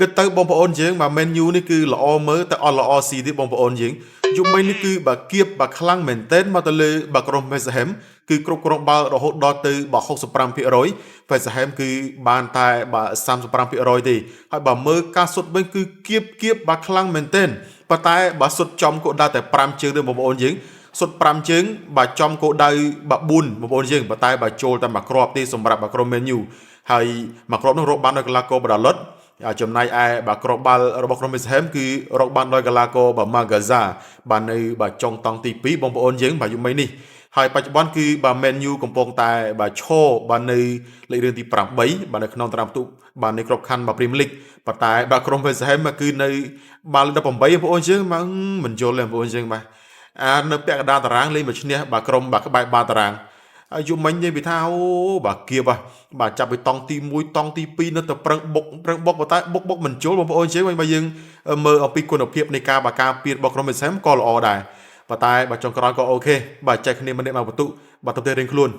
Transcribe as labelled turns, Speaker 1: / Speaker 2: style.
Speaker 1: គិតទៅបងប្អូនយើងមក Man U នេះគឺល្អមើលតែអត់ល្អស៊ីទេបងប្អូនយើងយប់មិញនេះគឺបើគៀបបើខ្លាំងមែនទែនមកទៅលើបើក្រុម West Ham គឺគ្រប់គ្រងបាល់រហូតដល់ទៅបើ 65% West Ham គឺបានតែបើ 35% ទេហើយបើមើលការសុទ្ធវិញគឺគៀបបើខ្លាំងមែនទែនប៉ុន្តែបើសុទ្ធចំគោលដៅតែ5ជើងទេបងប្អូនយើងសុទ្ធ5ជើងបើចំគោលដៅបើ4បងប្អូនយើងប៉ុន្តែបើចូលតែមួយគ្រាប់ទេសម្រាប់បើក្រុម Man U ហើយមួយគ្រាប់នោះរកបានដោយកីឡាករបដាលិតចំណែកឯបើគ្រាប់បាល់របស់ក្រុម West Ham គឺរកបានដោយកីឡាករបើ Magaza បាននៅបើចុងតង់ទី2បងប្អូនយើងបើយប់មិញនេះហើយបច្ចុប្បន្នគឺបើ Man U កំពុងតែបើឈរបាននៅលេខរៀងទី8បាននៅក្នុងតារាងបន្ទុកបាននៅក្របខ័ណ្ឌបើ Premier League ប៉ុន្តែបើក្រុម West Ham គឺនៅបាល់18បងប្អូនយើងមិនយល់ទេបងប្អូនយើងបាទនៅពាក់កណ្ដាលតារាងលេងមួយឈ្នះបើក្រុមបើក្បែរបាល់តារាងហើយយប់មិញនិយាយពីថាអូបាទគៀបបាទចាប់ពីតង់ទី1តង់ទី2នៅតែប្រឹងបុកប៉ុន្តែបុកមិនជុលបងប្អូនយើងបើយើងមើលអំពីគុណភាពនៃការបើការពៀតរបស់ក្រុម West Ham ក៏ល្អដែរប៉ុន្តែបើចុងក្រោយក៏អូខេបាទចែកគ្នាម្នាក់មកបន្ទុកបាទទៅរៀងខ្លួន